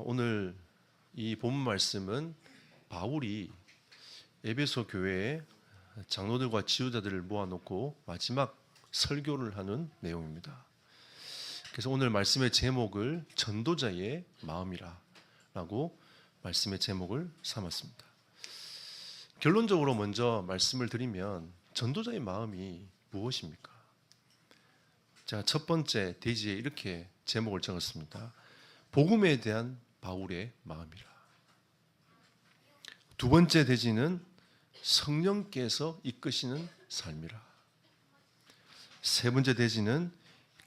오늘 이 본문 말씀은 바울이 에베소 교회에 장로들과 지도자들을 모아놓고 마지막 설교를 하는 내용입니다. 그래서 오늘 말씀의 제목을 전도자의 마음이라고 말씀의 제목을 삼았습니다. 결론적으로 먼저 말씀을 드리면 전도자의 마음이 무엇입니까? 자, 첫 번째 대지에 이렇게 제목을 적었습니다. 복음에 대한 바울의 마음이라. 두 번째 대지는 성령께서 이끄시는 삶이라. 세 번째 대지는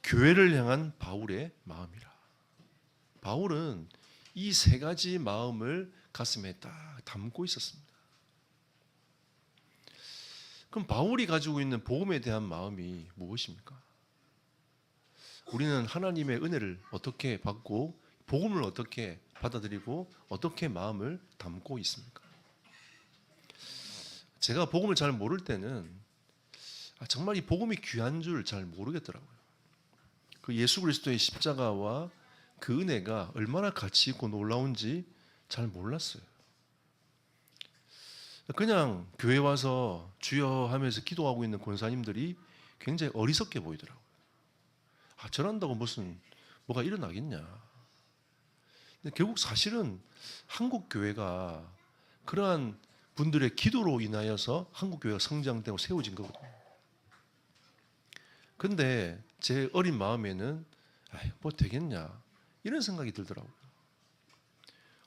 교회를 향한 바울의 마음이라. 바울은 이 세 가지 마음을 가슴에 딱 담고 있었습니다. 그럼 바울이 가지고 있는 복음에 대한 마음이 무엇입니까? 우리는 하나님의 은혜를 어떻게 받고 복음을 어떻게 받아들이고 어떻게 마음을 담고 있습니까? 제가 복음을 잘 모를 때는 정말 이 복음이 귀한 줄 잘 모르겠더라고요. 그 예수 그리스도의 십자가와 그 은혜가 얼마나 가치 있고 놀라운지 잘 몰랐어요. 그냥 교회 와서 주여 하면서 기도하고 있는 권사님들이 굉장히 어리석게 보이더라고요. 저런다고 무슨 뭐가 일어나겠냐. 근데 결국 사실은 한국 교회가 그러한 분들의 기도로 인하여서 한국 교회가 성장되고 세워진 거거든요. 근데 제 어린 마음에는 뭐 되겠냐 이런 생각이 들더라고요.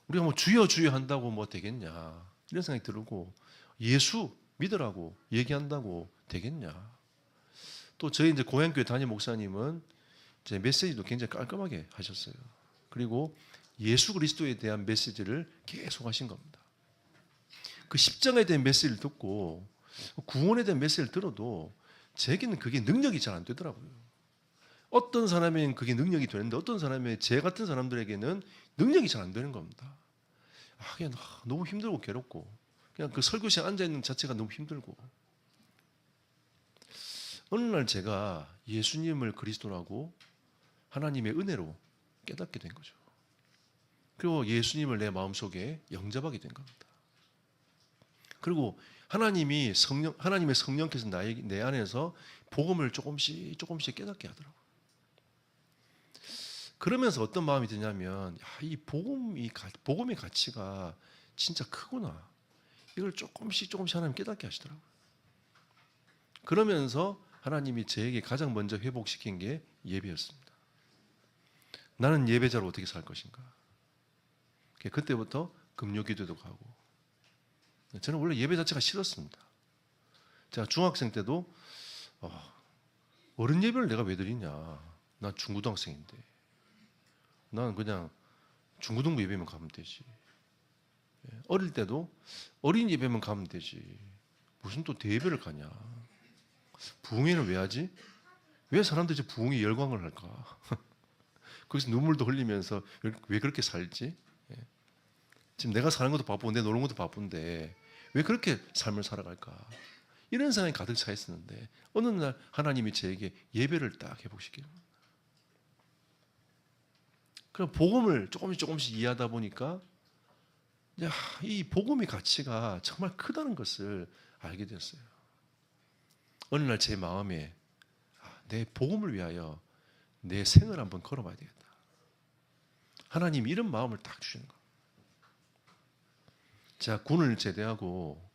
우리가 뭐 주여 주여 한다고 뭐 되겠냐 이런 생각이 들고 예수 믿으라고 얘기한다고 되겠냐. 또 저희 이제 고향교회 담임 목사님은 제 메시지도 굉장히 깔끔하게 하셨어요. 그리고 예수 그리스도에 대한 메시지를 계속 하신 겁니다. 그 십자가에 대한 메시지를 듣고 구원에 대한 메시지를 들어도 제게는 그게 능력이 잘 안 되더라고요. 어떤 사람에게는 그게 능력이 되는데 어떤 사람의 제 같은 사람들에게는 능력이 잘 안 되는 겁니다. 그냥 너무 힘들고 괴롭고 그냥 그 설교실에 앉아있는 자체가 너무 힘들고 어느 날 제가 예수님을 그리스도라고 하나님의 은혜로 깨닫게 된 거죠. 그리고 예수님을 내 마음속에 영접하게 된 겁니다. 그리고 하나님의 성령께서 내 안에서 복음을 조금씩 깨닫게 하더라고요. 그러면서 어떤 마음이 드냐면 이 복음의 가치가 진짜 크구나. 이걸 조금씩 하나님 깨닫게 하시더라고요. 그러면서 하나님이 저에게 가장 먼저 회복시킨 게 예배였습니다. 나는 예배자로 어떻게 살 것인가. 그때부터 금요기도도 가고. 저는 원래 예배 자체가 싫었습니다. 제가 중학생 때도 어른 예배를 내가 왜 드리냐. 난 중고등학생인데. 난 그냥 중고등부 예배만 가면 되지. 어릴 때도 어린 예배만 가면 되지. 무슨 또 대예배를 가냐. 부흥회는 왜 하지? 왜 사람들이 부흥회 열광을 할까? 거기서 눈물도 흘리면서 왜 그렇게 살지? 지금 내가 사는 것도 바쁘고 내 노는 것도 바쁜데 왜 그렇게 삶을 살아갈까? 이런 생각이 가득 차 있었는데 어느 날 하나님이 저에게 예배를 딱 회복시키는 겁니다. 그럼 복음을 조금씩 이해하다 보니까 이 복음의 가치가 정말 크다는 것을 알게 되었어요. 어느 날 제 마음에 내 복음을 위하여 내 생을 한번 걸어봐야 되겠다. 하나님이 이런 마음을 딱 주시는 거예요. 제가 군을 제대하고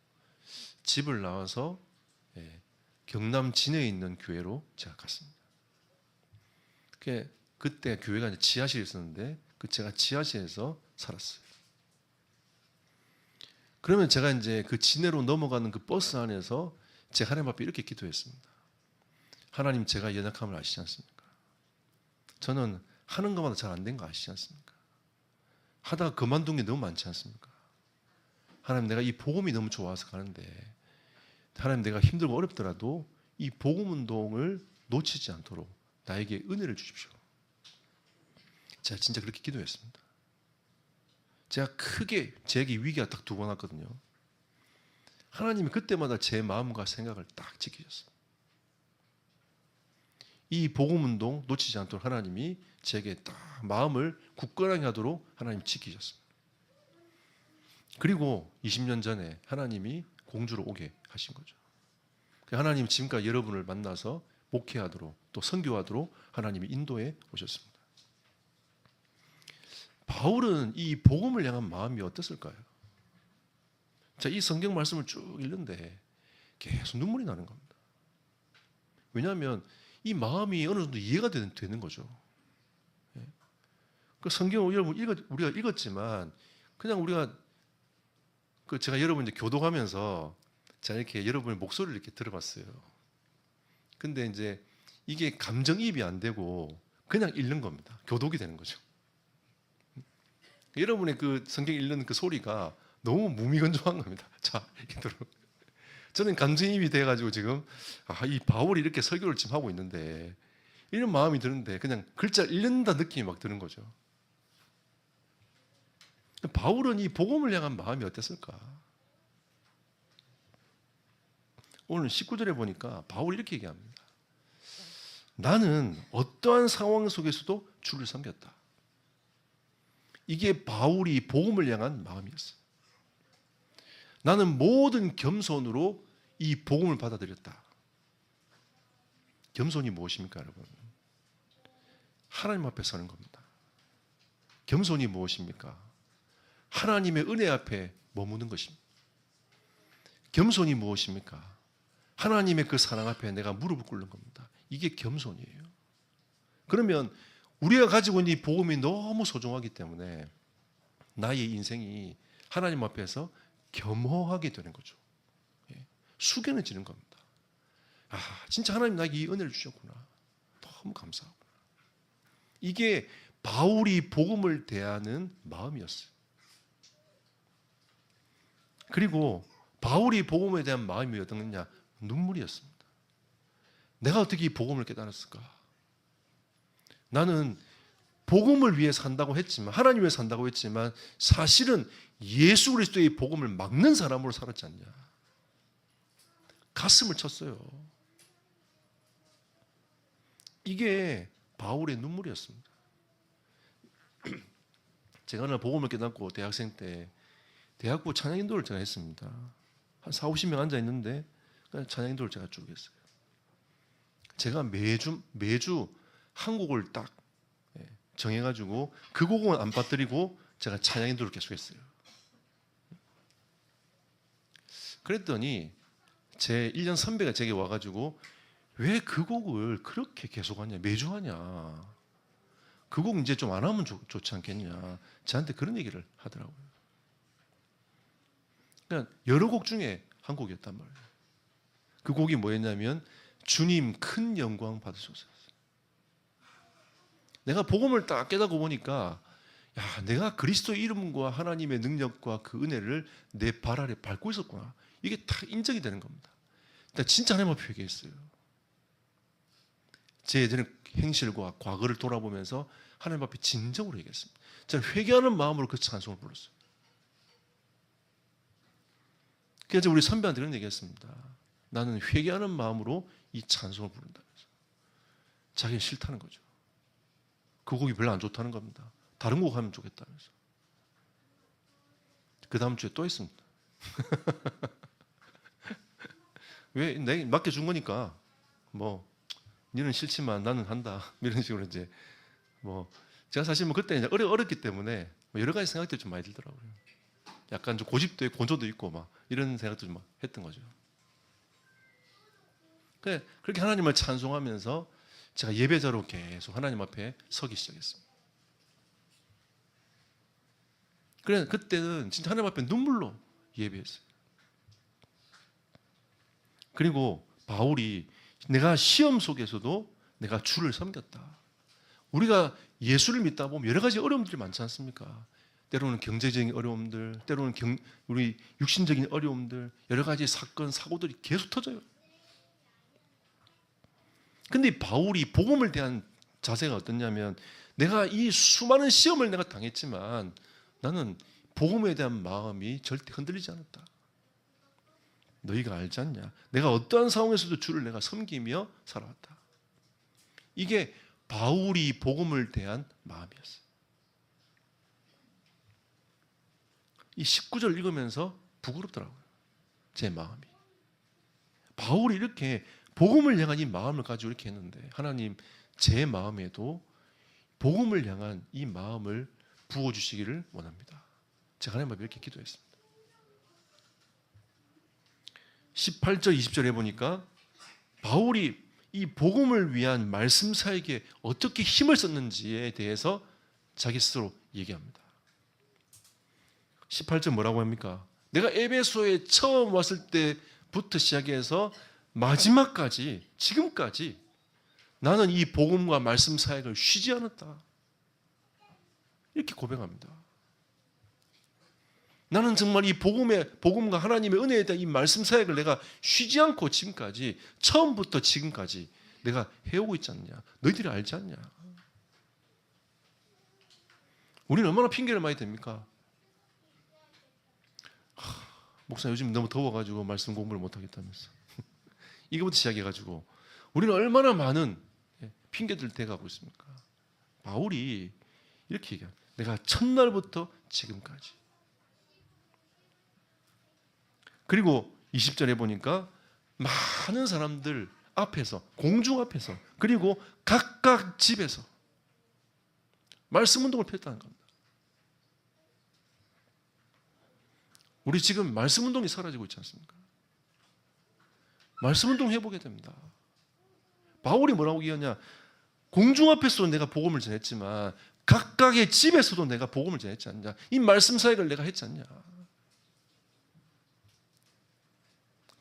집을 나와서 경남 진해에 있는 교회로 제가 갔습니다. 그때 교회가 지하실에 있었는데 제가 지하실에서 살았어요. 그러면 제가 이제 그 진해로 넘어가는 그 버스 안에서 제 하나님 앞에 이렇게 기도했습니다. 하나님, 제가 연약함을 아시지 않습니까? 저는 하는 것마다 잘 안 된 거 아시지 않습니까? 하다가 그만둔 게 너무 많지 않습니까? 하나님, 내가 이 복음이 너무 좋아서 가는데 하나님, 내가 힘들고 어렵더라도 이 복음 운동을 놓치지 않도록 나에게 은혜를 주십시오. 제가 진짜 그렇게 기도했습니다. 제가 크게 제게 위기가 딱 두 번 왔거든요. 하나님이 그때마다 제 마음과 생각을 딱 지키셨어요. 이 복음 운동 놓치지 않도록 하나님이 제게 딱 마음을 굳건하게 하도록 하나님 지키셨습니다. 그리고 20년 전에 하나님이 공주로 오게 하신 거죠. 하나님 지금까지 여러분을 만나서 목회하도록 또 선교하도록 하나님이 인도해 오셨습니다. 바울은 이 복음을 향한 마음이 어땠을까요? 자, 이 성경 말씀을 쭉 읽는데 계속 눈물이 나는 겁니다. 왜냐하면 이 마음이 어느 정도 이해가 되는 거죠. 그 성경을 여러분 우리가 읽었지만 그냥 우리가 제가 여러분 이제 교독하면서 제가 이렇게 여러분의 목소리를 이렇게 들어봤어요. 근데 이제 이게 감정이입이 안 되고 그냥 읽는 겁니다. 교독이 되는 거죠. 여러분의 그 성경 읽는 그 소리가 너무 무미건조한 겁니다. 자, 이렇게 들어. 저는 감정이입이 돼가지고 지금 이 바울이 이렇게 설교를 지금 하고 있는데 이런 마음이 드는데 그냥 글자 읽는다 느낌이 막 드는 거죠. 바울은 이 복음을 향한 마음이 어땠을까? 오늘 19절에 보니까 바울이 이렇게 얘기합니다. 나는 어떠한 상황 속에서도 주를 섬겼다. 이게 바울이 복음을 향한 마음이었어요. 나는 모든 겸손으로 이 복음을 받아들였다. 겸손이 무엇입니까, 여러분? 하나님 앞에 서는 겁니다. 겸손이 무엇입니까? 하나님의 은혜 앞에 머무는 것입니다. 겸손이 무엇입니까? 하나님의 그 사랑 앞에 내가 무릎을 꿇는 겁니다. 이게 겸손이에요. 그러면 우리가 가지고 있는 이 복음이 너무 소중하기 때문에 나의 인생이 하나님 앞에서 겸허하게 되는 거죠. 숙연해지는 겁니다. 진짜 하나님 나에게 이 은혜를 주셨구나. 너무 감사하구나. 이게 바울이 복음을 대하는 마음이었어요. 그리고 바울이 복음에 대한 마음이 어떻느냐? 눈물이었습니다. 내가 어떻게 이 복음을 깨달았을까? 나는 복음을 위해 산다고 했지만, 하나님 위해 산다고 했지만 사실은 예수 그리스도의 복음을 막는 사람으로 살았지 않냐? 가슴을 쳤어요. 이게 바울의 눈물이었습니다. 제가 오늘 복음을 깨닫고 대학생 때 대학부 찬양 인도를 제가 했습니다. 한 40-50명 앉아 있는데 찬양 인도를 제가 쭉 했어요. 제가 매주 한 곡을 딱 정해가지고 그 곡은 안 빠뜨리고 제가 찬양 인도를 계속했어요. 그랬더니 제 1년 선배가 제게 와가지고 왜 그 곡을 그렇게 계속하냐, 매주 하냐, 그 곡 이제 좀 안 하면 좋지 않겠냐, 저한테 그런 얘기를 하더라고요. 그냥 여러 곡 중에 한 곡이었단 말이에요. 그 곡이 뭐였냐면 주님 큰 영광 받으소서. 내가 복음을 딱 깨닫고 보니까 내가 그리스도의 이름과 하나님의 능력과 그 은혜를 내 발 아래 밟고 있었구나. 이게 다 인정이 되는 겁니다. 진짜 하나님 앞에 회개했어요. 제 예전의 행실과 과거를 돌아보면서 하나님 앞에 진정으로 회개했습니다. 저는 회개하는 마음으로 그 찬송을 불렀어요. 그래서 우리 선배한테 그런 얘기했습니다. 나는 회개하는 마음으로 이 찬송을 부른다면서. 자기는 싫다는 거죠. 그 곡이 별로 안 좋다는 겁니다. 다른 곡 하면 좋겠다면서. 그 다음 주에 또 했습니다. 왜? 내가 맡겨준 거니까 너는 싫지만 나는 한다. 이런 식으로 이제 제가 사실 그때 이제 어렸기 때문에 여러 가지 생각들이 좀 많이 들더라고요. 약간 좀 고집도 있고 곤조도 있고 이런 생각도 좀 했던 거죠. 그렇게 하나님을 찬송하면서 제가 예배자로 계속 하나님 앞에 서기 시작했습니다. 그래 그때는 진짜 하나님 앞에 눈물로 예배했어요. 그리고 바울이 내가 시험 속에서도 내가 주를 섬겼다. 우리가 예수를 믿다 보면 여러 가지 어려움들이 많지 않습니까? 때로는 경제적인 어려움들, 때로는 우리 육신적인 어려움들, 여러 가지 사건, 사고들이 계속 터져요. 근데 바울이 복음을 대한 자세가 어떻냐면 내가 이 수많은 시험을 내가 당했지만 나는 복음에 대한 마음이 절대 흔들리지 않았다. 너희가 알지 않냐? 내가 어떠한 상황에서도 주를 내가 섬기며 살아왔다. 이게 바울이 복음을 대한 마음이었어요. 이 19절 읽으면서 부끄럽더라고요. 제 마음이. 바울이 이렇게 복음을 향한 이 마음을 가지고 이렇게 했는데 하나님 제 마음에도 복음을 향한 이 마음을 부어주시기를 원합니다. 제가 하나님 앞에 이렇게 기도했습니다. 18절 20절에 보니까 바울이 이 복음을 위한 말씀사에게 어떻게 힘을 썼는지에 대해서 자기 스스로 얘기합니다. 18절 뭐라고 합니까? 내가 에베소에 처음 왔을 때부터 시작해서 마지막까지 지금까지 나는 이 복음과 말씀 사역을 쉬지 않았다. 이렇게 고백합니다. 나는 정말 이 복음과 하나님의 은혜에 대한 이 말씀 사역을 내가 쉬지 않고 지금까지 처음부터 지금까지 내가 해오고 있지 않냐. 너희들이 알지 않냐. 우리는 얼마나 핑계를 많이 댑니까? 목사 요즘 너무 더워가지고 말씀 공부를 못하겠다면서 이거부터 시작해가지고 우리는 얼마나 많은 핑계들 대가고 있습니까? 바울이 이렇게 얘기합니다. 내가 첫날부터 지금까지. 그리고 20절에 보니까 많은 사람들 앞에서 공중 앞에서 그리고 각각 집에서 말씀 운동을 폈다는 겁니다. 우리 지금 말씀 운동이 사라지고 있지 않습니까? 말씀 운동 해보게 됩니다. 바울이 뭐라고 얘기하냐? 공중 앞에서도 내가 복음을 전했지만 각각의 집에서도 내가 복음을 전했지 않냐? 이 말씀 사역을 내가 했지 않냐?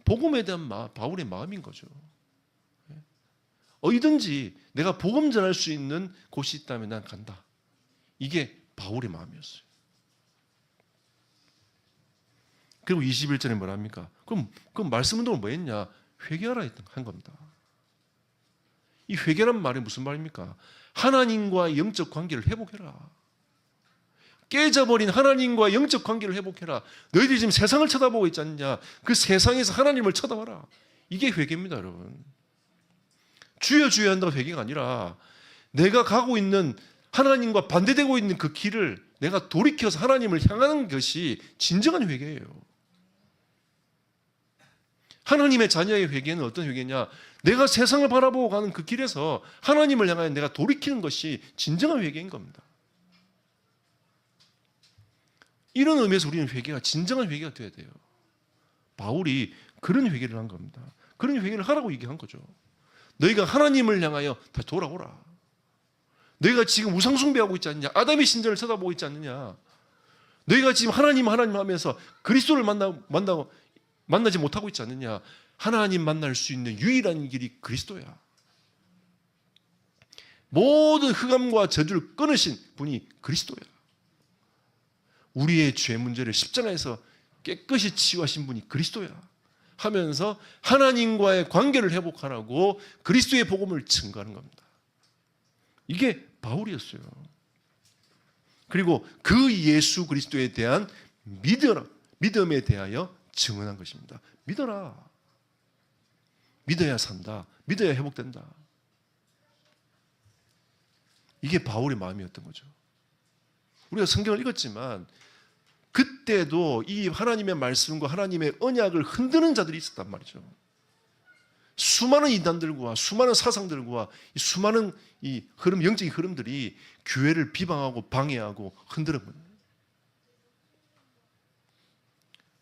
복음에 대한 바울의 마음인 거죠. 어디든지 내가 복음 전할 수 있는 곳이 있다면 난 간다. 이게 바울의 마음이었어요. 그리고 21절에 뭐랍니까? 그럼 말씀 운동을 뭐 했냐? 회개하라 한 겁니다. 이 회개란 말이 무슨 말입니까? 하나님과 영적 관계를 회복해라. 깨져버린 하나님과 영적 관계를 회복해라. 너희들이 지금 세상을 쳐다보고 있지 않냐? 그 세상에서 하나님을 쳐다봐라. 이게 회개입니다, 여러분. 주여 주여 한다고 회개가 아니라 내가 가고 있는 하나님과 반대되고 있는 그 길을 내가 돌이켜서 하나님을 향하는 것이 진정한 회개예요. 하나님의 자녀의 회개는 어떤 회개냐? 내가 세상을 바라보고 가는 그 길에서 하나님을 향하여 내가 돌이키는 것이 진정한 회개인 겁니다. 이런 의미에서 우리는 회개가 진정한 회개가 되어야 돼요. 바울이 그런 회개를 한 겁니다. 그런 회개를 하라고 얘기한 거죠. 너희가 하나님을 향하여 다시 돌아오라. 너희가 지금 우상 숭배하고 있지 않느냐? 아담의 신전을 쳐다보고 있지 않느냐? 너희가 지금 하나님 하면서 그리스도를 만나지 못하고 있지 않느냐? 하나님 만날 수 있는 유일한 길이 그리스도야. 모든 흑암과 저주를 끊으신 분이 그리스도야. 우리의 죄 문제를 십자가에서 깨끗이 치유하신 분이 그리스도야. 하면서 하나님과의 관계를 회복하라고 그리스도의 복음을 증거하는 겁니다. 이게 바울이었어요. 그리고 그 예수 그리스도에 대한 믿음에 대하여 증언한 것입니다. 믿어라. 믿어야 산다. 믿어야 회복된다. 이게 바울의 마음이었던 거죠. 우리가 성경을 읽었지만 그때도 이 하나님의 말씀과 하나님의 언약을 흔드는 자들이 있었단 말이죠. 수많은 이단들과 수많은 사상들과 수많은 이 영적인 흐름들이 교회를 비방하고 방해하고 흔드는 거예요.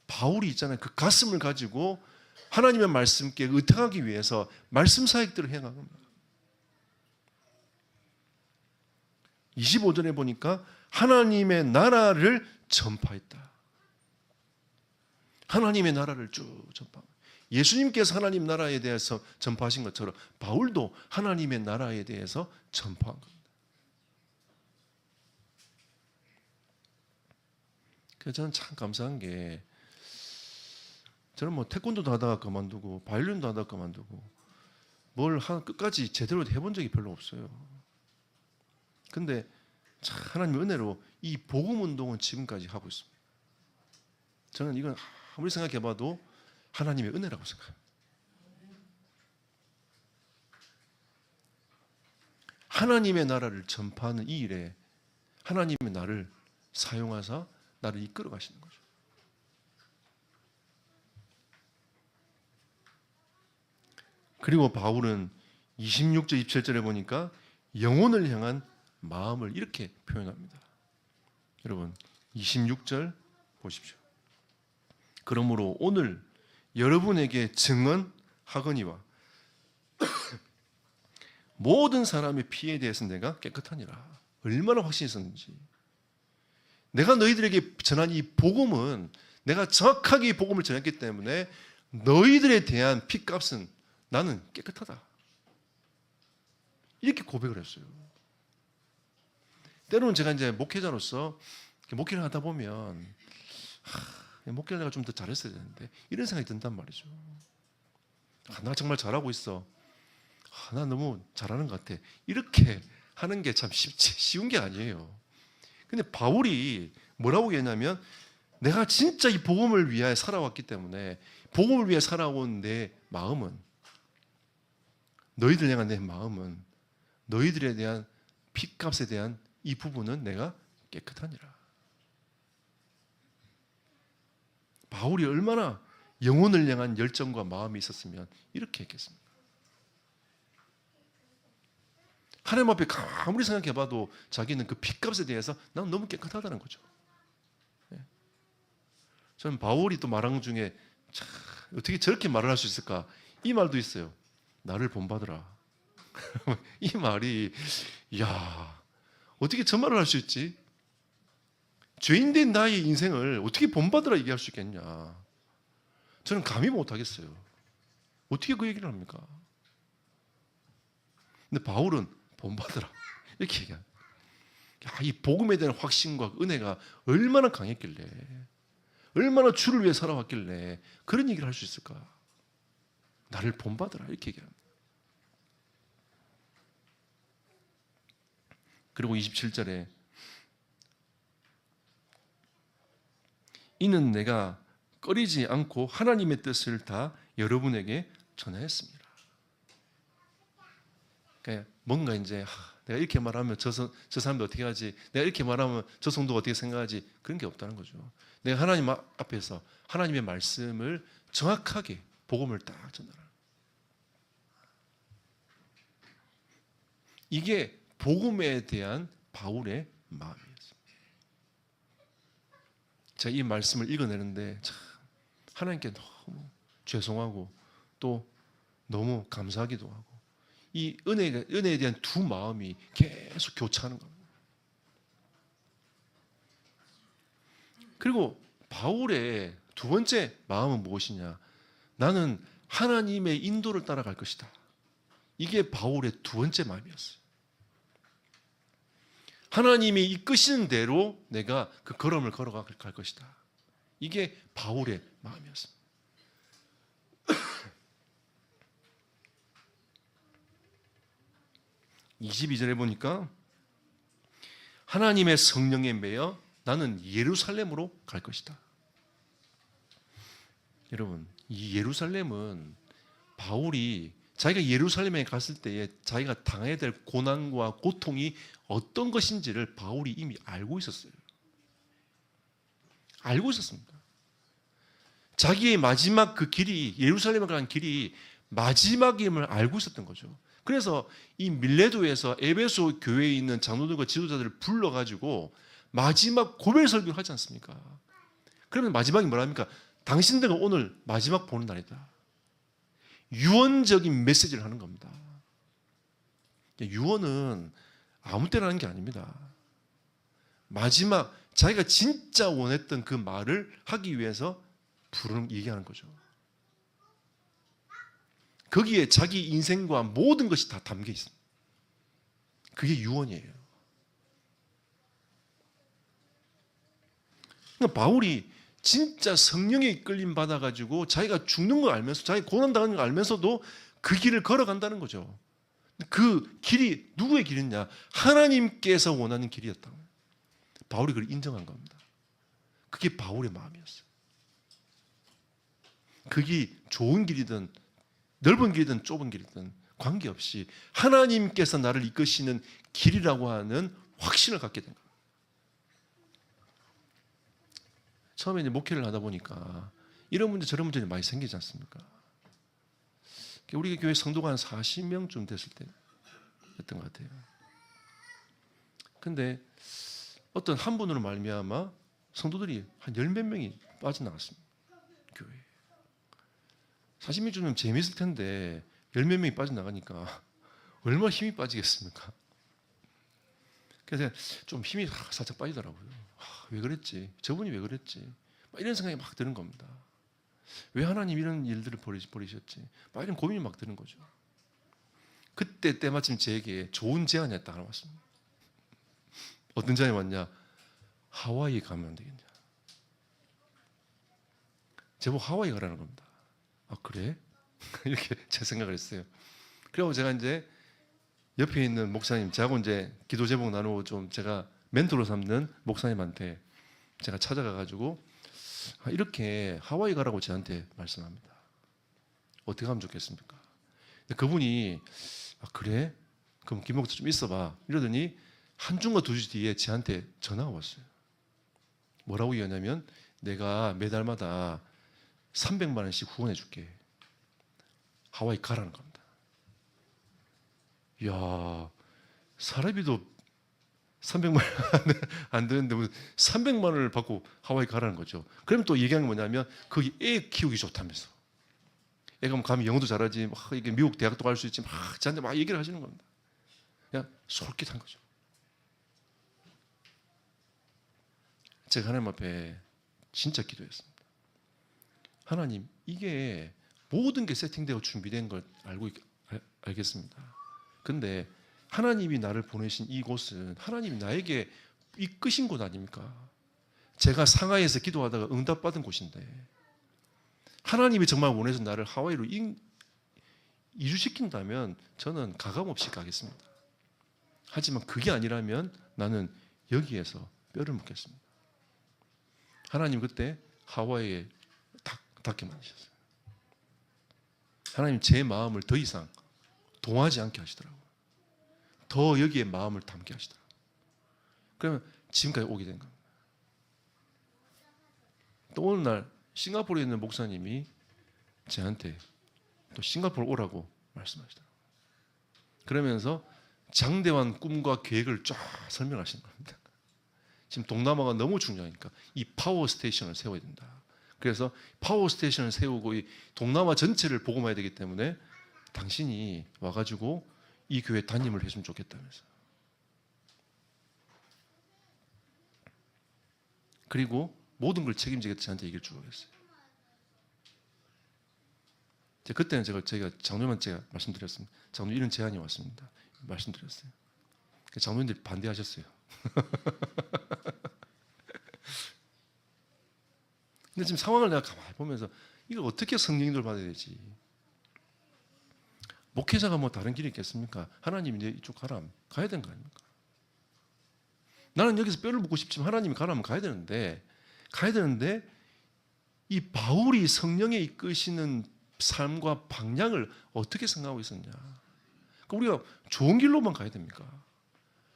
바울이 있잖아요. 그 가슴을 가지고 하나님의 말씀께 의탁하기 위해서 말씀 사역들을 행한 겁니다. 25절에 보니까 하나님의 나라를 전파했다. 하나님의 나라를 쭉 전파. 예수님께서 하나님 나라에 대해서 전파하신 것처럼 바울도 하나님의 나라에 대해서 전파한 겁니다. 그래서 저는 참 감사한 게 저는 뭐 태권도도 하다가 그만두고 바이올린도 하다가 그만두고 끝까지 제대로 해본 적이 별로 없어요. 근데 참 하나님의 은혜로 이 복음 운동은 지금까지 하고 있습니다. 저는 이건 아무리 생각해봐도 하나님의 은혜라고 생각합니다. 하나님의 나라를 전파하는 이 일에 하나님의 나를 사용하사 나를 이끌어 가시는 거죠. 그리고 바울은 26절, 27절에 보니까 영혼을 향한 마음을 이렇게 표현합니다. 여러분 26절 보십시오. 그러므로 오늘 여러분에게 증언하거니와 모든 사람의 피에 대해서 내가 깨끗하니라. 얼마나 확신이 있었는지. 내가 너희들에게 전한 이 복음은 내가 정확하게 이 복음을 전했기 때문에 너희들에 대한 피값은 나는 깨끗하다. 이렇게 고백을 했어요. 때로는 제가 이제 목회자로서 목회를 하다 보면 목회를 내가 좀 더 잘했어야 되는데 이런 생각이 든단 말이죠. 나 정말 잘하고 있어. 나 너무 잘하는 것 같아. 이렇게 하는 게 참 쉬운 게 아니에요. 근데 바울이 뭐라고 얘기했냐면 내가 진짜 이 복음을 위하여 살아왔기 때문에 복음을 위해 살아온 내 마음은 너희들 향한 내 마음은 너희들에 대한 핏값에 대한 이 부분은 내가 깨끗하니라. 바울이 얼마나 영혼을 향한 열정과 마음이 있었으면 이렇게 했겠습니까? 하나님 앞에 아무리 생각해봐도 자기는 그 핏값에 대해서 난 너무 깨끗하다는 거죠. 저는 바울이 또 말한 중에 참, 어떻게 저렇게 말을 할 수 있을까? 이 말도 있어요. 나를 본받으라. 이 말이 야 어떻게 저 말을 할 수 있지? 죄인된 나의 인생을 어떻게 본받으라 얘기할 수 있겠냐? 저는 감히 못하겠어요. 어떻게 그 얘기를 합니까? 근데 바울은 본받으라 이렇게 얘기합니다. 이 복음에 대한 확신과 은혜가 얼마나 강했길래 얼마나 주를 위해 살아왔길래 그런 얘기를 할 수 있을까? 나를 본받으라 이렇게 얘기합니다. 그리고 27절에 이는 내가 꺼리지 않고 하나님의 뜻을 다 여러분에게 전하였습니다. 그러니까 뭔가 이제 내가 이렇게 말하면 저 사람도 어떻게 하지? 내가 이렇게 말하면 저 성도가 어떻게 생각하지? 그런 게 없다는 거죠. 내가 하나님 앞에서 하나님의 말씀을 정확하게 복음을 딱 전하라. 이게 복음에 대한 바울의 마음이었습니다. 제가 이 말씀을 읽어내는데 참 하나님께 너무 죄송하고 또 너무 감사하기도 하고 이 은혜에 대한 두 마음이 계속 교차하는 겁니다. 그리고 바울의 두 번째 마음은 무엇이냐? 나는 하나님의 인도를 따라갈 것이다. 이게 바울의 두 번째 마음이었어요. 하나님이 이끄시는 대로 내가 그 걸음을 걸어갈 것이다. 이게 바울의 마음이었습니다. 22절에 보니까 하나님의 성령에 매여 나는 예루살렘으로 갈 것이다. 여러분, 이 예루살렘은 바울이 자기가 예루살렘에 갔을 때에 자기가 당해야 될 고난과 고통이 어떤 것인지를 바울이 이미 알고 있었어요. 알고 있었습니다. 자기의 마지막 그 길이 예루살렘에 가는 길이 마지막임을 알고 있었던 거죠. 그래서 이 밀레도에서 에베소 교회에 있는 장로들과 지도자들을 불러가지고 마지막 고별 설교를 하지 않습니까? 그러면 마지막이 뭐랍니까? 당신들은 오늘 마지막 보는 날이다. 유언적인 메시지를 하는 겁니다. 유언은 아무 때나 하는 게 아닙니다. 마지막 자기가 진짜 원했던 그 말을 하기 위해서 얘기하는 거죠. 거기에 자기 인생과 모든 것이 다 담겨 있습니다. 그게 유언이에요. 그러니까 바울이 진짜 성령에 이끌림 받아가지고 자기가 죽는 걸 알면서 자기가 고난당하는 걸 알면서도 그 길을 걸어간다는 거죠. 그 길이 누구의 길이냐? 하나님께서 원하는 길이었다고. 바울이 그걸 인정한 겁니다. 그게 바울의 마음이었어요. 그게 좋은 길이든 넓은 길이든 좁은 길이든 관계없이 하나님께서 나를 이끄시는 길이라고 하는 확신을 갖게 된 거예요. 처음에 이제 목회를 하다 보니까 이런 문제 저런 문제들이 많이 생기지 않습니까? 우리 교회 성도가 한 40명쯤 됐을 때였던 것 같아요. 근데 어떤 한 분으로 말미암아 성도들이 한 10몇 명이 빠져나갔습니다. 교회에. 40명쯤은 재미있을 텐데 10몇 명이 빠져나가니까 얼마나 힘이 빠지겠습니까? 그래서 좀 힘이 살짝 빠지더라고요. 왜 그랬지? 저분이 왜 그랬지? 이런 생각이 막 드는 겁니다. 왜 하나님 이런 일들을 버리셨지? 이런 고민이 막 드는 거죠. 그때 때마침 제게 좋은 제안이 딱 하나 왔습니다. 어떤 제안이 왔냐? 하와이 가면 안 되겠냐? 제목 하와이 가라는 겁니다. 아 그래? 이렇게 제 생각을 했어요. 그리고 제가 이제 옆에 있는 목사님, 저하고 이제 기도 제목 나누고 좀 제가 멘토로 삼는 목사님한테 제가 찾아가가지고 이렇게 하와이 가라고 저한테 말씀합니다. 어떻게 하면 좋겠습니까? 그분이 그래? 그럼 김목사 좀 있어봐 이러더니 한 주인가 두 주 뒤에 저한테 전화가 왔어요. 뭐라고 얘기하냐면 내가 매달마다 300만 원씩 후원해 줄게. 하와이 가라는 겁니다. 이야, 사례비도 300만 원 안 되는데 300만 원을 받고 하와이 가라는 거죠. 그럼 또 얘기하는 게 뭐냐면 거기 애 키우기 좋다면서. 애가 가면 영어도 잘하지, 이게 미국 대학도 갈 수 있지, 저한테 막 얘기를 하시는 겁니다. 그냥 솔깃한 거죠. 제가 하나님 앞에 진짜 기도했습니다. 하나님, 이게 모든 게 세팅되고 준비된 걸 알겠습니다. 근데 하나님이 나를 보내신 이곳은 하나님이 나에게 이끄신 곳 아닙니까? 제가 상하이에서 기도하다가 응답받은 곳인데 하나님이 정말 원해서 나를 하와이로 이주시킨다면 저는 가감없이 가겠습니다. 하지만 그게 아니라면 나는 여기에서 뼈를 묻겠습니다. 하나님 그때 하와이에 닿게 만드셨어요. 하나님 제 마음을 더 이상 동하지 않게 하시더라고요. 더 여기에 마음을 담게 하시더라고요. 그러면 지금까지 오게 된 겁니다. 또 어느 날 싱가포르에 있는 목사님이 저한테 또 싱가포르 오라고 말씀하시더라고요. 그러면서 장대한 꿈과 계획을 쫙 설명하시는 겁니다. 지금 동남아가 너무 중요하니까 이 파워 스테이션을 세워야 된다. 그래서 파워 스테이션을 세우고 이 동남아 전체를 복음해야 되기 때문에 당신이 와가지고 이 교회 담임을 해주면 좋겠다면서. 그리고 모든 걸 책임지겠다 저한테 얘기를 쭉 했어요. 그때는 제가 장로님한테 제가 말씀드렸습니다. 장로님 이런 제안이 왔습니다. 말씀드렸어요. 장로님들이 반대하셨어요. 근데 지금 상황을 내가 가만히 보면서 이걸 어떻게 성령님들 받아야 되지? 목회자가 뭐 다른 길이 있겠습니까? 하나님이 이제 이쪽 가라 가야 되는 거 아닙니까? 나는 여기서 뼈를 묻고 싶지만 하나님이 가라면 가야 되는데 이 바울이 성령에 이끄시는 삶과 방향을 어떻게 생각하고 있었냐? 그러니까 우리가 좋은 길로만 가야 됩니까?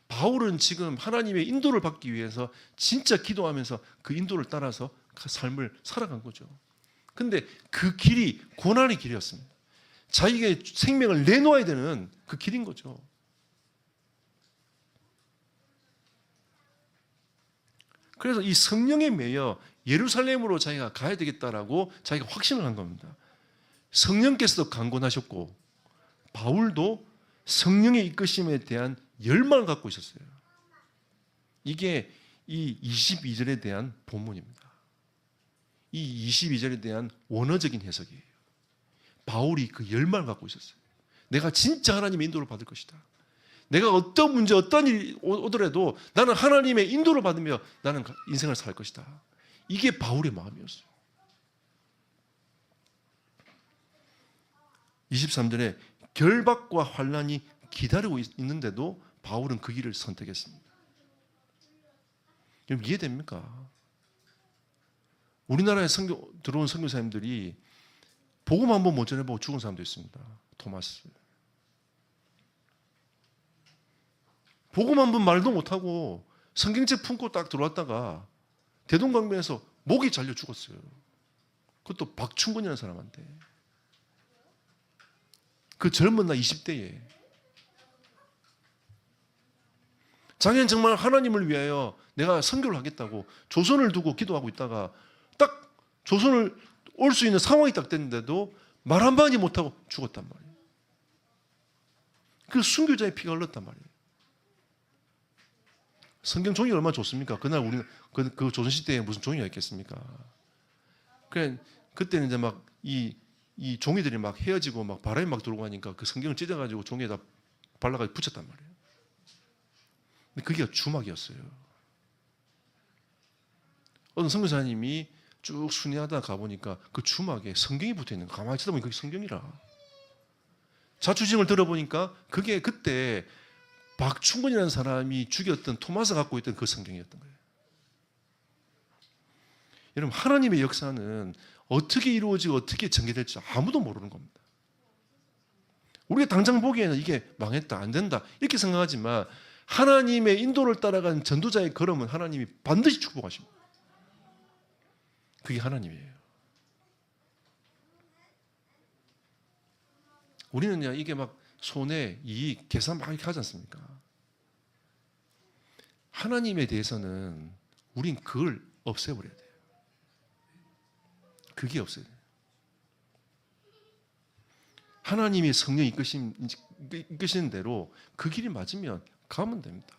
바울은 지금 하나님의 인도를 받기 위해서 진짜 기도하면서 그 인도를 따라서 그 삶을 살아간 거죠. 근데 그 길이 고난의 길이었습니다. 자기의 생명을 내놓아야 되는 그 길인 거죠. 그래서 이 성령에 매여 예루살렘으로 자기가 가야 되겠다라고 자기가 확신을 한 겁니다. 성령께서도 강권하셨고 바울도 성령의 이끄심에 대한 열망을 갖고 있었어요. 이게 이 22절에 대한 본문입니다. 이 22절에 대한 원어적인 해석이에요. 바울이 그 열망을 갖고 있었어요. 내가 진짜 하나님의 인도를 받을 것이다. 내가 어떤 문제, 어떤 일이 오더라도 나는 하나님의 인도를 받으며 나는 인생을 살 것이다. 이게 바울의 마음이었어요. 23절에 결박과 환난이 기다리고 있는데도 바울은 그 길을 선택했습니다. 여러분 이해됩니까? 우리나라에 들어온 선교사님들이 복음 한번 못 전해보고 죽은 사람도 있습니다. 토마스. 복음 한 번 말도 못하고 성경책 품고 딱 들어왔다가 대동강변에서 목이 잘려 죽었어요. 그것도 박충근이라는 사람한테. 그 젊은 나이 20대에. 자기는 정말 하나님을 위하여 내가 선교를 하겠다고 조선을 두고 기도하고 있다가 딱 조선을 올 수 있는 상황이 딱 됐는데도 말 한마디 못하고 죽었단 말이에요. 그 순교자의 피가 흘렀단 말이에요. 성경 종이 얼마나 좋습니까? 그날 우리는 그 조선시대에 무슨 종이가 있겠습니까? 그때는 이제 막 이 종이들이 막 헤어지고 막 바람이 막 들어오고 하니까 그 성경을 찢어가지고 종이에다 발라가지고 붙였단 말이에요. 근데 그게 주막이었어요. 어떤 선교사님이 쭉 순회하다 가보니까 그 주막에 성경이 붙어있는 거 가만히 쳐다보니까 그게 성경이라. 자초지종을 들어보니까 그게 그때 박충근이라는 사람이 죽였던 토마스가 갖고 있던 그 성경이었던 거예요. 여러분, 하나님의 역사는 어떻게 이루어지고 어떻게 전개될지 아무도 모르는 겁니다. 우리가 당장 보기에는 이게 망했다, 안 된다 이렇게 생각하지만 하나님의 인도를 따라간 전도자의 걸음은 하나님이 반드시 축복하십니다. 그게 하나님이에요. 우리는 이게 막 손해, 이익, 계산 막 이렇게 하지 않습니까? 하나님에 대해서는 우린 그걸 없애버려야 돼요. 그게 없어야 돼요. 하나님이 성령이 이끄시는 대로 그 길이 맞으면 가면 됩니다.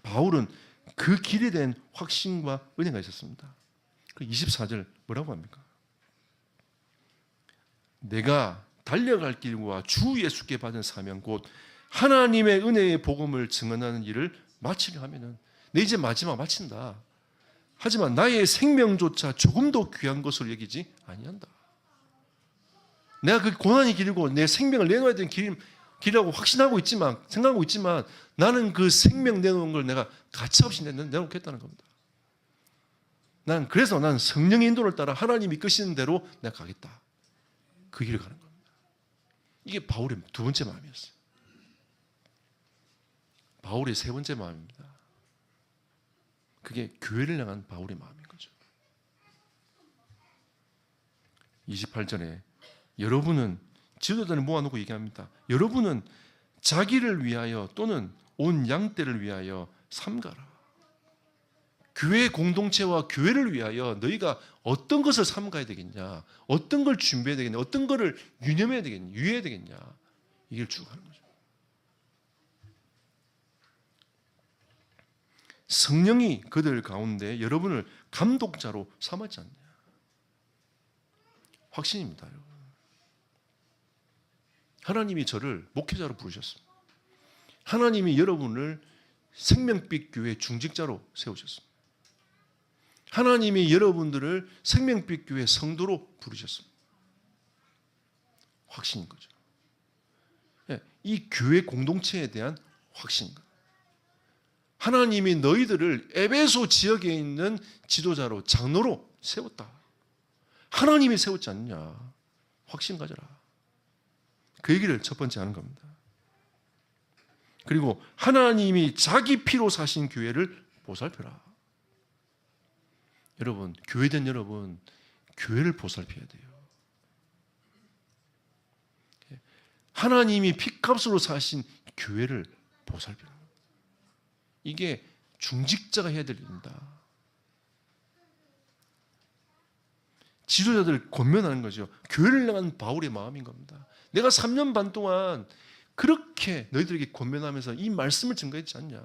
바울은 그 길에 대한 확신과 은혜가 있었습니다. 24절 뭐라고 합니까? 내가 달려갈 길과 주 예수께 받은 사명 곧 하나님의 은혜의 복음을 증언하는 일을 마치려 하면은 내 이제 마지막 마친다. 하지만 나의 생명조차 조금도 귀한 것으로 여기지 아니한다. 내가 그 고난이 길이고 내 생명을 내놓아야 되는 길이라고 확신하고 있지만 생각하고 있지만 나는 그 생명 내놓은 걸 내가 가차없이 내놓겠다는 겁니다. 그래서 나는 성령의 인도를 따라 하나님이 이끄시는 대로 내가 가겠다. 그 길을 가는 겁니다. 이게 바울의 두 번째 마음이었어요. 바울의 세 번째 마음입니다. 그게 교회를 향한 바울의 마음인 거죠. 28절에 여러분은 지도자를 모아놓고 얘기합니다. 여러분은 자기를 위하여 또는 온 양떼를 위하여 삼가라. 교회 공동체와 교회를 위하여 너희가 어떤 것을 삼가야 되겠냐, 어떤 걸 준비해야 되겠냐, 어떤 것을 유념해야 되겠냐, 유해야 되겠냐, 이걸 쭉 하는 거죠. 성령이 그들 가운데 여러분을 감독자로 삼았지 않냐. 확신입니다, 여러분. 하나님이 저를 목회자로 부르셨습니다. 하나님이 여러분을 생명빛 교회 중직자로 세우셨습니다. 하나님이 여러분들을 생명빛 교회 성도로 부르셨습니다. 확신인 거죠. 이 교회 공동체에 대한 확신인 거예요. 하나님이 너희들을 에베소 지역에 있는 지도자로 장로로 세웠다. 하나님이 세웠지 않느냐. 확신 가져라. 그 얘기를 첫 번째 하는 겁니다. 그리고 하나님이 자기 피로 사신 교회를 보살펴라. 여러분, 교회된 여러분, 교회를 보살펴야 돼요. 하나님이 피값으로 사신 교회를 보살펴라. 이게 중직자가 해야 될 일입니다. 지도자들을 권면하는 거죠. 교회를 향한 바울의 마음인 겁니다. 내가 3년 반 동안 그렇게 너희들에게 권면하면서 이 말씀을 증거했지 않냐.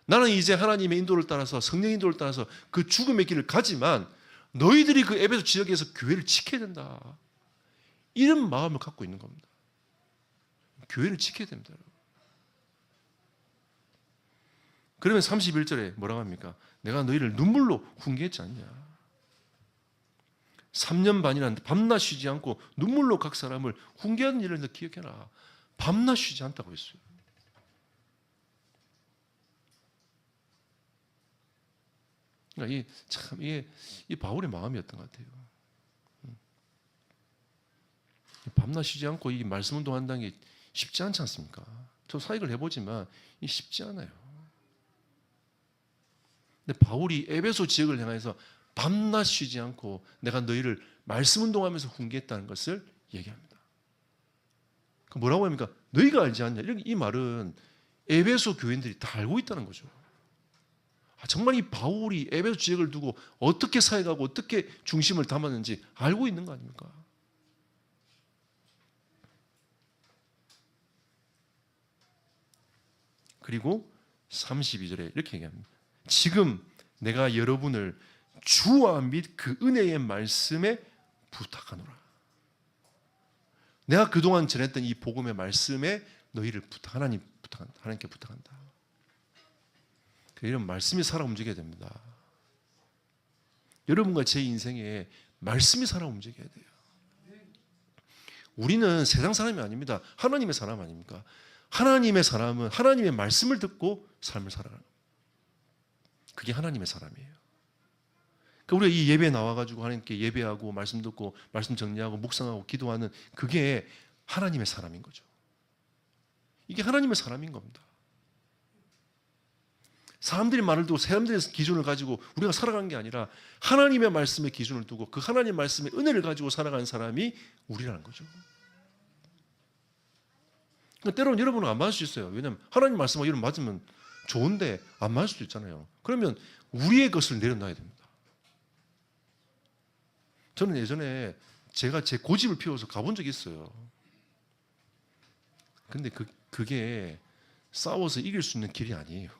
나는 이제 하나님의 인도를 따라서 성령 인도를 따라서 그 죽음의 길을 가지만 너희들이 그 에베소 지역에서 교회를 지켜야 된다. 이런 마음을 갖고 있는 겁니다. 교회를 지켜야 됩니다. 그러면 31절에 뭐라고 합니까? 내가 너희를 눈물로 훈계했지 않냐. 3년 반이나 밤낮 쉬지 않고 눈물로 각 사람을 훈계하는 일을 너 기억해라. 밤낮 쉬지 않다고 했어요. 그러니까 이게 바울의 마음이었던 것 같아요. 밤낮 쉬지 않고 이 말씀 운동한다는 게 쉽지 않지 않습니까? 저 사역을 해보지만 이 쉽지 않아요. 근데 바울이 에베소 지역을 향해서 밤낮 쉬지 않고 내가 너희를 말씀 운동하면서 훈계했다는 것을 얘기합니다. 뭐라고 합니까? 너희가 알지 않냐? 이 말은 에베소 교인들이 다 알고 있다는 거죠. 정말 이 바울이 에베소 지역을 두고 어떻게 사역하고 어떻게 중심을 담았는지 알고 있는 거 아닙니까? 그리고 32절에 이렇게 얘기합니다. 지금 내가 여러분을 주와 및 그 은혜의 말씀에 부탁하노라. 내가 그동안 전했던 이 복음의 말씀에 너희를 하나님께 부탁한다. 이런 말씀이 살아 움직여야 됩니다. 여러분과 제 인생에 말씀이 살아 움직여야 돼요. 우리는 세상 사람이 아닙니다. 하나님의 사람 아닙니까? 하나님의 사람은 하나님의 말씀을 듣고 삶을 살아가는 겁니다. 그게 하나님의 사람이에요. 그러니까 우리가 이 예배에 나와가지고 하나님께 예배하고 말씀 듣고 말씀 정리하고 묵상하고 기도하는 그게 하나님의 사람인 거죠. 이게 하나님의 사람인 겁니다. 사람들이 말을 두고 사람들의 기준을 가지고 우리가 살아가는 게 아니라 하나님의 말씀의 기준을 두고 그 하나님의 말씀의 은혜를 가지고 살아가는 사람이 우리라는 거죠. 그러니까 때로는 여러분은 안 맞을 수 있어요. 왜냐하면 하나님 말씀하고 이런 맞으면 좋은데 안 맞을 수도 있잖아요. 그러면 우리의 것을 내려놔야 됩니다. 저는 예전에 제가 제 고집을 피워서 가본 적이 있어요. 근데 그게 싸워서 이길 수 있는 길이 아니에요.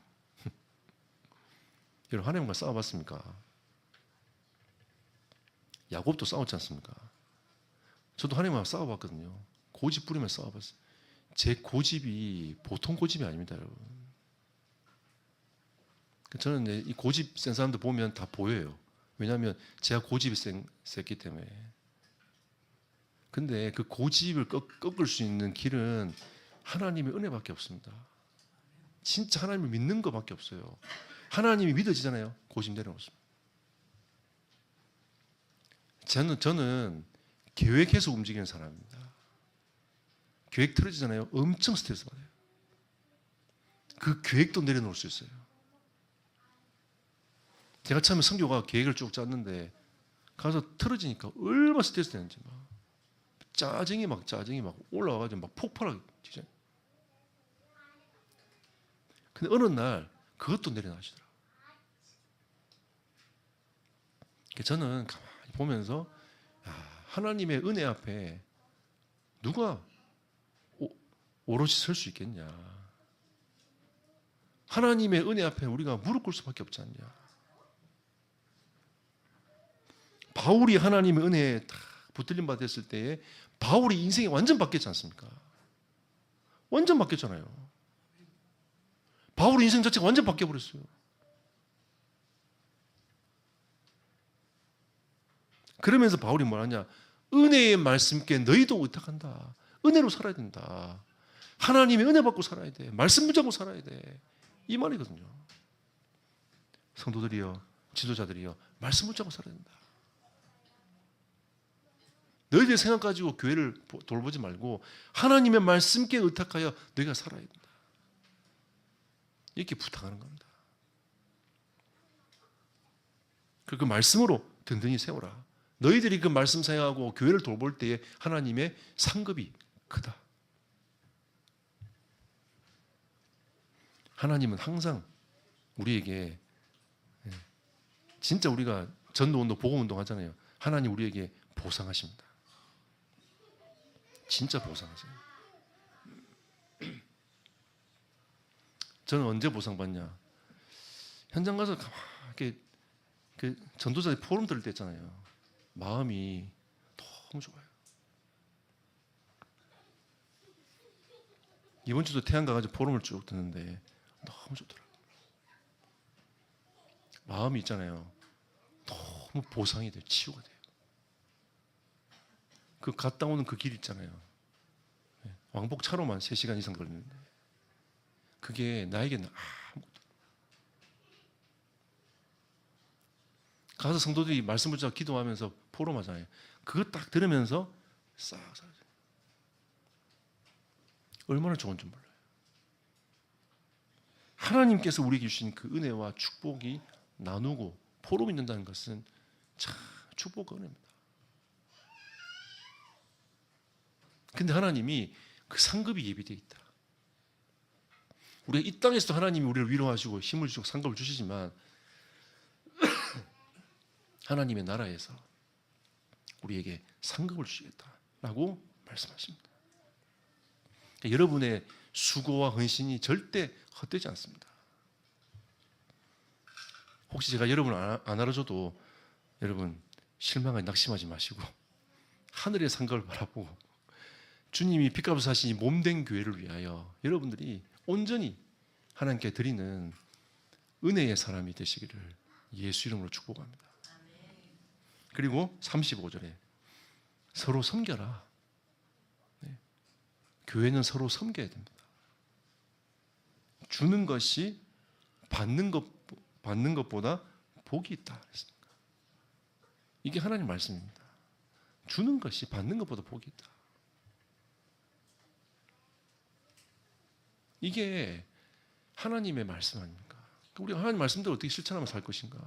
여러분 하나님과 싸워봤습니까? 야곱도 싸웠지 않습니까? 저도 하나님과 싸워봤거든요. 고집 부리며 싸워봤어요. 제 고집이 보통 고집이 아닙니다, 여러분. 저는 이 고집 센 사람들 보면 다 보여요. 왜냐하면 제가 고집이 셌기 때문에. 근데 그 고집을 꺾을 수 있는 길은 하나님의 은혜밖에 없습니다. 진짜 하나님을 믿는 것밖에 없어요. 하나님이 믿어지잖아요. 고집 내려놓습니다. 저는 계획해서 움직이는 사람입니다. 계획 틀어지잖아요. 엄청 스트레스 받아요. 그 계획도 내려놓을 수 있어요. 제가 처음에 선교가 계획을 쭉 짰는데 가서 틀어지니까 얼마나 스트레스 되는지 짜증이 막 올라와가지고 막 폭발하게 되죠. 근데 어느 날 그것도 내려놔시더라고요. 저는 가만히 보면서 하나님의 은혜 앞에 누가 오롯이 설 수 있겠냐. 하나님의 은혜 앞에 우리가 무릎 꿇을 수밖에 없지 않냐. 바울이 하나님의 은혜에 다 붙들림 받았을 때에 바울이 인생이 완전 바뀌었지 않습니까? 완전 바뀌었잖아요. 바울의 인생 자체가 완전 바뀌어버렸어요. 그러면서 바울이 뭐하냐? 은혜의 말씀께 너희도 의탁한다. 은혜로 살아야 된다. 하나님의 은혜 받고 살아야 돼. 말씀 붙잡고 살아야 돼. 이 말이거든요. 성도들이여, 지도자들이여, 말씀 붙잡고 살아야 된다. 너희들 생각 가지고 교회를 돌보지 말고 하나님의 말씀께 의탁하여 너희가 살아야 된다. 이렇게 부탁하는 겁니다. 그 말씀으로 든든히 세워라. 너희들이 그 말씀 사용하고 교회를 돌볼 때에 하나님의 상급이 크다. 하나님은 항상 우리에게 진짜 우리가 전도운동, 복음운동 하잖아요. 하나님 우리에게 보상하십니다. 진짜 보상하세요. 저는 언제 보상받냐? 현장 가서 이렇게 그 전도자들 포럼 들을 때 있잖아요. 마음이 너무 좋아요. 이번 주도 태안 가가지고 포럼을 쭉 듣는데 너무 좋더라고요. 마음이 있잖아요. 너무 보상이 돼요. 치유가 돼요. 그 갔다 오는 그 길 있잖아요. 왕복 차로만 3시간 이상 걸리는데 그게 나에게는 아무것도. 가서 성도들이 말씀 붙잡고 기도하면서 포럼하잖아요. 그거 딱 들으면서 싹 사라져요. 얼마나 좋은 줄 몰라요. 하나님께서 우리에게 주신 그 은혜와 축복이 나누고 포럼이 된다는 것은 참 축복과 은혜입니다. 근데 하나님이 그 상급이 예비되어 있다. 우리가 이 땅에서도 하나님이 우리를 위로하시고 힘을 주시고 상급을 주시지만 하나님의 나라에서 우리에게 상급을 주시겠다라고 말씀하십니다. 그러니까 여러분의 수고와 헌신이 절대 헛되지 않습니다. 혹시 제가 여러분을 안 알아줘도 여러분 실망하게 낙심하지 마시고 하늘의 상급을 바라보고 주님이 빚값을 사신 몸된 교회를 위하여 여러분들이 온전히 하나님께 드리는 은혜의 사람이 되시기를 예수 이름으로 축복합니다. 그리고 35절에 서로 섬겨라. 네. 교회는 서로 섬겨야 됩니다. 주는 것이 받는 것보다 복이 있다. 이게 하나님 말씀입니다. 주는 것이 받는 것보다 복이 있다. 이게 하나님의 말씀 아닙니까? 우리가 하나님 말씀대로 어떻게 실천하면 살 것인가?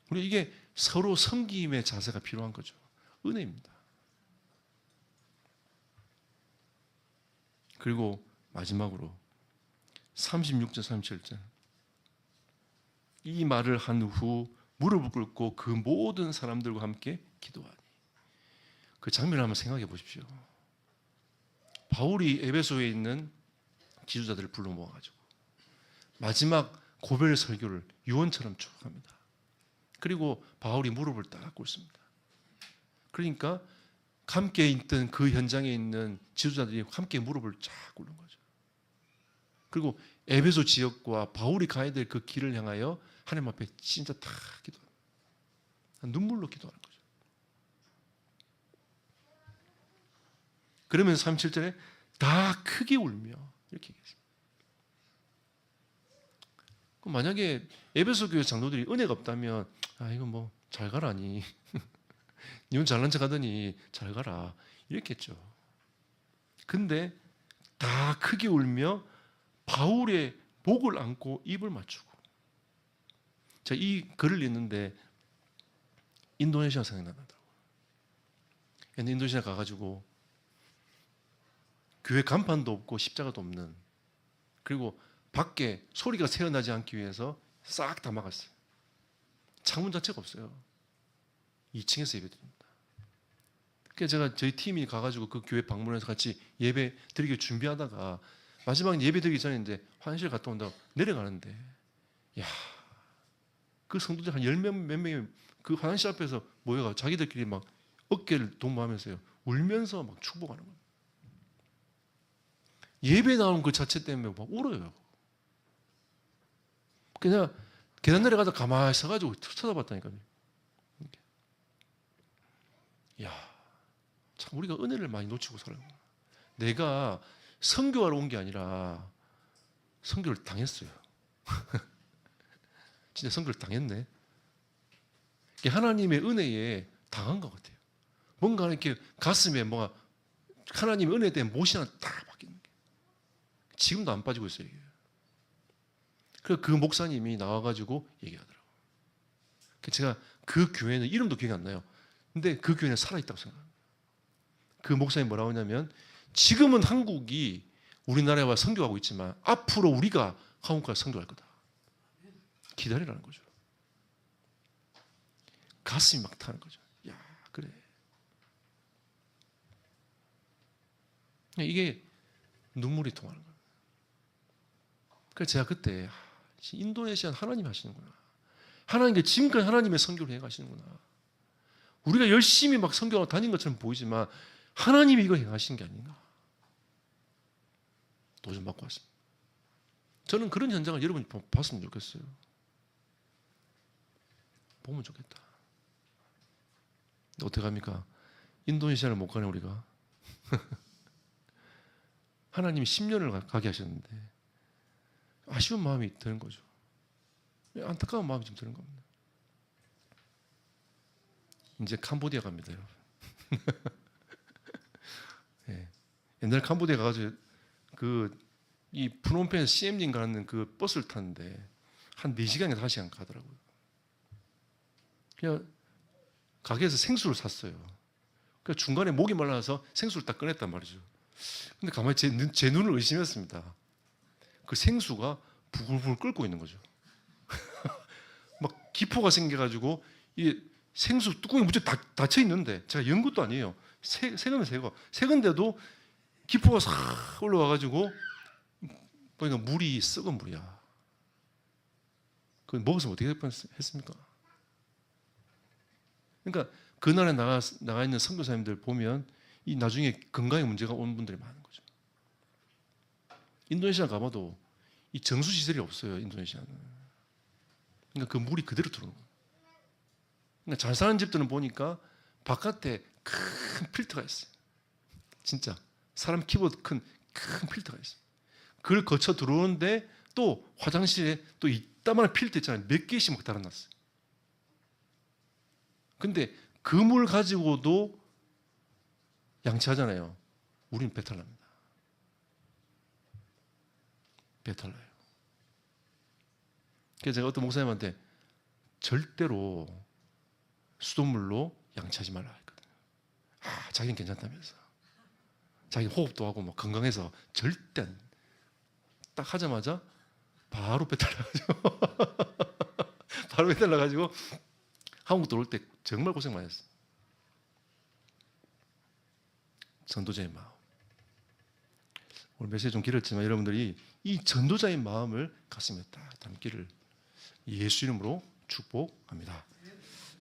우리 이게 서로 섬김의 자세가 필요한 거죠. 은혜입니다. 그리고 마지막으로 36절 37절 이 말을 한 후 무릎을 꿇고 그 모든 사람들과 함께 기도하니. 그 장면을 한번 생각해 보십시오. 바울이 에베소에 있는 지도자들을 불러 모아가지고 마지막 고별 설교를 유언처럼 쭉 합니다. 그리고 바울이 무릎을 딱 꿇습니다. 그러니까 함께 있던 그 현장에 있는 지도자들이 함께 무릎을 쫙 꿇는 거죠. 그리고 에베소 지역과 바울이 가야 될 그 길을 향하여 하나님 앞에 진짜 다 기도합니다. 눈물로 기도하는 거죠. 그러면서 37절에 다 크게 울며 이렇게 얘기했습니다. 만약에 에베소 교회 장로들이 은혜가 없다면 이건 뭐 잘 가라니 니는 잘난 척 하더니 잘 가라 이랬겠죠. 근데 다 크게 울며 바울의 목을 안고 입을 맞추고. 제가 이 글을 읽는데 인도네시아 생각나더라고요. 인도네시아 가가지고 교회 간판도 없고 십자가도 없는, 그리고 밖에 소리가 새어나지 않기 위해서 싹 다 막았어요. 창문 자체가 없어요. 2층에서 예배드립니다. 그래서 제가 저희 팀이 가가지고 그 교회 방문해서 같이 예배 드리기 준비하다가 마지막 예배 드리기 전인데 화장실 갔다 온다고 내려가는데, 야, 그 성도들 한 몇 명이 그 화장실 앞에서 모여가 자기들끼리 막 어깨를 동무하면서요 울면서 막 축복하는 거예요. 예배 나오는 그 자체 때문에 막 울어요. 그냥 계단 내려가다 가만히 서가지고 쳐다봤다니까요. 야, 참 우리가 은혜를 많이 놓치고 살아요. 내가 선교하러 온 게 아니라 선교를 당했어요. 진짜 선교를 당했네. 하나님의 은혜에 당한 것 같아요. 뭔가 이렇게 가슴에 뭐가 하나님의 은혜에 대한 못이 하나 딱 박히는 게 지금도 안 빠지고 있어요. 이게. 그래서 그 목사님이 나와가지고 얘기하더라고요. 제가 그 교회는 이름도 기억이 안 나요. 근데 그 교회는 살아있다고 생각합니다. 그 목사님이 뭐라고 하냐면 지금은 한국이 우리나라에 와 선교하고 있지만 앞으로 우리가 한국 가서 선교할 거다. 기다리라는 거죠. 가슴이 막 타는 거죠. 야, 그래. 이게 눈물이 통하는 거예요. 그래서 제가 그때 인도네시아 하나님 하시는구나. 하나님께 지금까지 하나님의 선교를 해가시는구나. 우리가 열심히 막 선교하고 다닌 것처럼 보이지만 하나님이 이거 행하신 게 아닌가. 도전 받고 왔습니다. 저는 그런 현장을 여러분이 봤으면 좋겠어요. 보면 좋겠다. 어떻게 합니까? 인도네시아를 못 가네 우리가. 하나님이 10년을 가게 하셨는데 아쉬운 마음이 드는 거죠. 안타까운 마음이 좀 드는 겁니다. 이제 캄보디아 갑니다, 여러분. 네. 옛날 캄보디아 가가지고 이 프놈펜에서 시엠린 가는 그 버스를 탔는데 한 4시간에서 5시간 가더라고요. 그냥 가게에서 생수를 샀어요. 그 중간에 목이 말라서 생수를 딱 꺼냈단 말이죠. 근데 가만히 제 눈을 의심했습니다. 그 생수가 부글부글 끓고 있는 거죠. 막 기포가 생겨가지고 이 생수 뚜껑이 무척 닫혀 있는데 제가 연 것도 아니에요. 새거는 새거. 새건데도 기포가 싹 올라와가지고 보니까 물이 썩은 물이야. 그걸 먹었으면 어떻게 될 뻔했습니까? 그러니까 그 나라에 나가 있는 선교사님들 보면 이 나중에 건강에 문제가 온 분들이 많은 거죠. 인도네시아 가봐도 이 정수 시설이 없어요. 인도네시아는. 그러니까 그 물이 그대로 들어오는 거예요. 그러니까 잘 사는 집들은 보니까 바깥에 큰 필터가 있어요. 진짜 사람 키보드 큰 필터가 있어요. 그걸 거쳐 들어오는데 또 화장실에 또 이따만한 필터 있잖아요. 몇 개씩 막 달아놨어요. 근데 그 물 가지고도 양치하잖아요. 우리는 배탈 납니다. 배탈 나요. 그래서 제가 어떤 목사님한테 절대로 수돗물로 양치하지 말라 했거든요. 자기는 괜찮다면서. 자기 호흡도 하고 뭐 건강해서 절대 딱 하자마자 바로 배탈 나가지고 바로 배탈 나가지고 한국 들어올 때 정말 고생 많이 했어요. 전도자의 마음. 오늘 메시지 좀 길었지만 여러분들이 이 전도자의 마음을 가슴에 딱 담기를 예수 이름으로 축복합니다.